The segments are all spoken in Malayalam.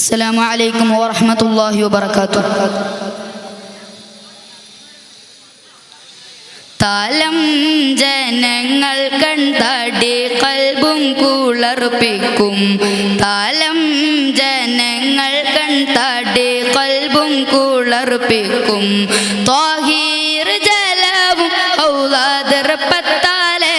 അസ്സലാമു അലൈക്കും വറഹ്മത്തുള്ളാഹി വബറകാതുഹു. താലം ജനങ്ങൾ കണ്ടാടി കൽബും കുളിർപ്പിക്കും. താലം ജനങ്ങൾ കണ്ടാടി കൽബും കുളിർപ്പിക്കും. ത്വാഹീർ ജലവും ഔലാദർപ്പത്താലെ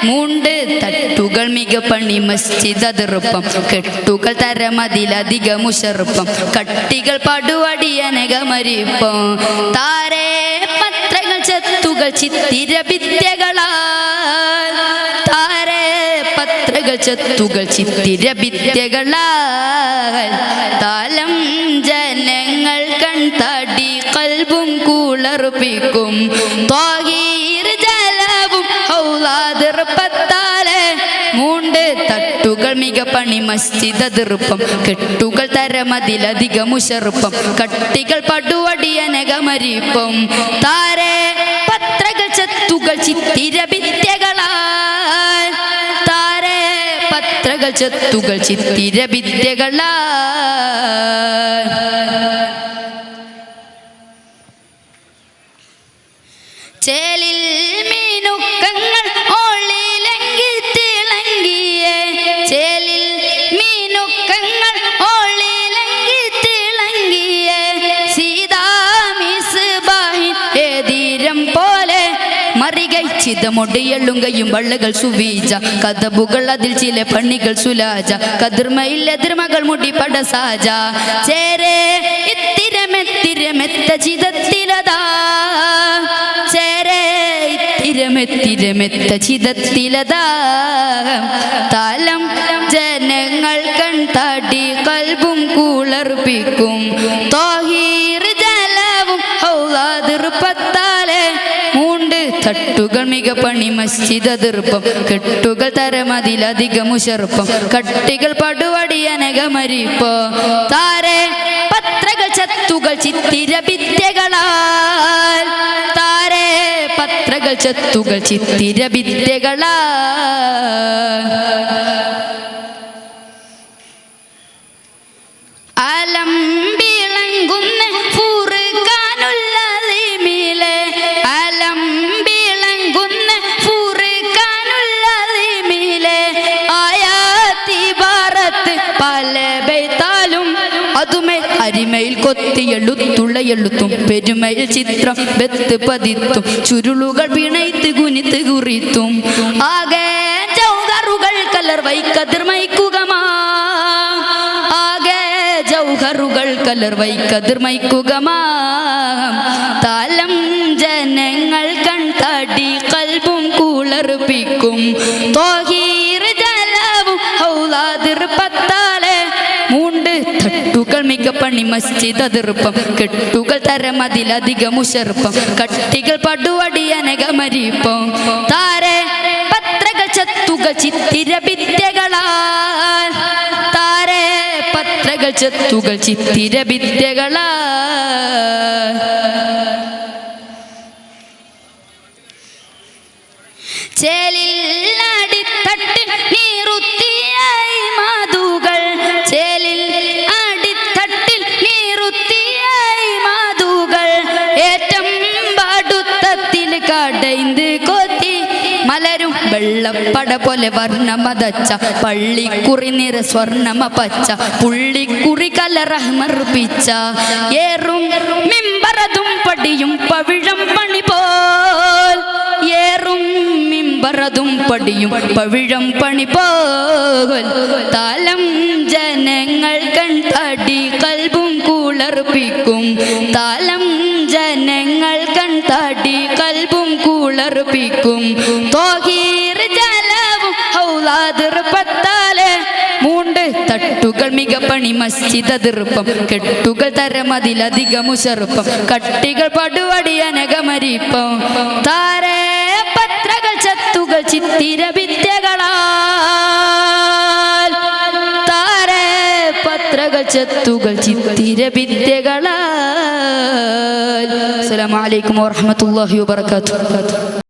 മൂണ്ട് തട്ടുകൾ മികപ്പണി മസ്ജിദ് അതിർപ്പം. കെട്ടുകൾ തരമതിലധികം മുഷർപ്പം. കട്ടികൾ പടുവടിയനകമരിപ്പം. താരേ പത്രങ്ങൾ ചെത്തുകൾ ചിത്തിരഭിത്യകളാൽ. താരേ പത്രകൾ ചെത്തുകൾ ചിത്തിരഭിത്യകളാൽ. താലം ജനങ്ങൾ കൺതാടി കൽബും കുളിർപ്പിക്കും. ത്വാഹീർ ജലവും ഔലാദർപ്പത്താലെ മൂണ്ട് തട്ടുകൾ മികപ്പണി മസ്ജിദ് അതിർപ്പം. കെട്ടുകൾ തരമതിലധികം മുഷർപ്പം. കട്ടികൾ പടുവടിയനകമരിപ്പം. താരേ പത്രകൾ ചെത്തുകൾ ചിത്തിരഭിത്യകളാൽ. താരേ പത്രകൾ ചെത്തുകൾ ചിത്തിരഭിത്യകളാൽ. ചേലിൽ മീനുക്കങ്ങൾ ഓളിലങ്കി തിളങ്ങിയേ. ചേലിൽ മീനുക്കങ്ങൾ ഓളിലങ്കി തിളങ്ങിയേ. സീതാ മിസ്ബാഹിൻ ഏതീരം പോലെ മറികൈച്ചിത മൊടിയെള്ളുങ്കയും വള്ളുകൾ സുവീജ. കഥബുകൾ അതിൽ ചില പണികൾ സുലാജ. കതിർമയിൽ എതിർമകൾ മുടി പടസാജ. ചേരേ ഇത്തിരമെത്തിരമെത്ത ചിതത്തിലതാ. ചേരേ ഇത്തിരമെത്തിരമെത്ത ചിതത്തിലതാ. താലം ജനങ്ങൾ കൺതാടി കൽബും കുളിർപ്പിക്കും. ത്വാഹീർ ജലവും ഔലാദർപ്പത്താലെ മൂണ്ട് തട്ടുകൾ മികപ്പണി മസ്ജിദ് അതിർപ്പം. കെട്ടുകൾ തരമതിലധികം മുഷർപ്പം. കട്ടികൾ പടുവടിയനകമരിപ്പം. താരേ പത്രകൾ ചെത്തുകൾ ചിത്തിരഭിത്യകളാൽ. താരേ പത്രകൾ ചെത്തുകൾ ചിത്തിരഭിത്യകളാൽ. അലം വിളങ്ങുന്ന ഫുർഖാനുൽ അലീമിലെ. അലം വിളങ്ങുന്ന ഫുർഖാനുൽ അലീമിലെ. ആയാത്തി ഭാരത്ത് പല ബൈത്താലും അതുമേ അരിമയിൽ കൊത്തിയെഴുത്തുള്ള എഴുത്തും. പെരുമയിൽ ചിത്രം വെത്ത് പതിത്തും. ചുരുളുകൾ പിണൈത്ത് കുനിത്ത് കുറിത്തും. ആകെ ജൗഹറുകൾ കലർ വൈക്കതിർമൈക്കുകമാ. ആകെ ജൗഹറുകൾ കലർ വൈക്കതിർമൈക്കുകമാ. താലം ജനങ്ങൾ കൺതാടി കൽബും കുളിർപ്പിക്കും. ത്വാഹീർ ജലവും ഔലാദർപ്പത്താലെ മൂണ്ട് തട്ടുകൾ മികപ്പണി മസ്ജിദ് അതിർപ്പം. കെട്ടുകൾ തരമതിലധികം മുഷർപ്പം. കട്ടികൾ പടുവടിയനകമരിപ്പം. താരേ പത്രകൾ ചെത്തുകൾ ചിത്തിരഭിത്യകളാൽ. താരേ പത്രകൾ ചെത്തുകൾ ചിത്തിരഭിത്യകളാൽ. ചേലിൽ അടിത്തട്ടിൽ നീറുത്തിയായി മാതുകൾ. ചേലിൽ അടിത്തട്ടിൽ നീറുത്തിയായി മാതുകൾ. ഏറ്റം പാടുത്തത്തിൽ കടൈന്ത് കൊത്തി മലരും വെള്ളപ്പട പോലെ വർണ്ണമതച്ച. പള്ളിക്കുറി നിറ സ്വർണ്ണമ പച്ച. പുള്ളിക്കുറി കലറഹ്മർപ്പിച്ച. ഏറും മിമ്പറതും പടിയും പവിഴം പണി പോൽ. ഏറും മിമ്പറതും പടിയും പവിഴം പണി പോൽ. താലം ജനങ്ങൾ കൺതാടി കൽബും കുളിർപ്പിക്കും. താലം ജനങ്ങൾ കൺതാടി കൽബും കുളിർപ്പിക്കും. ത്വാഹീർ ജലവും ഔലാദർപ്പത്താലെ മൂണ്ട് തട്ടുകൾ മികപ്പണി മസ്ജിദ് അതിർപ്പം. കെട്ടുകൾ തരമതിലധികം മുഷർപ്പം. കട്ടികൾ പടുവടിയനകമരിപ്പം. താരേ പത്രകൾ ചെത്തുകൾ ചിത്തിരഭിത്യകളാൽ. താരേ പത്രകൾ ചെത്തുകൾ ചിത്തിരഭിത്യകളാൽ. അസ്സലാമു അലൈക്കും വറഹ്മത്തുള്ളാഹി വബറകാതുഹു.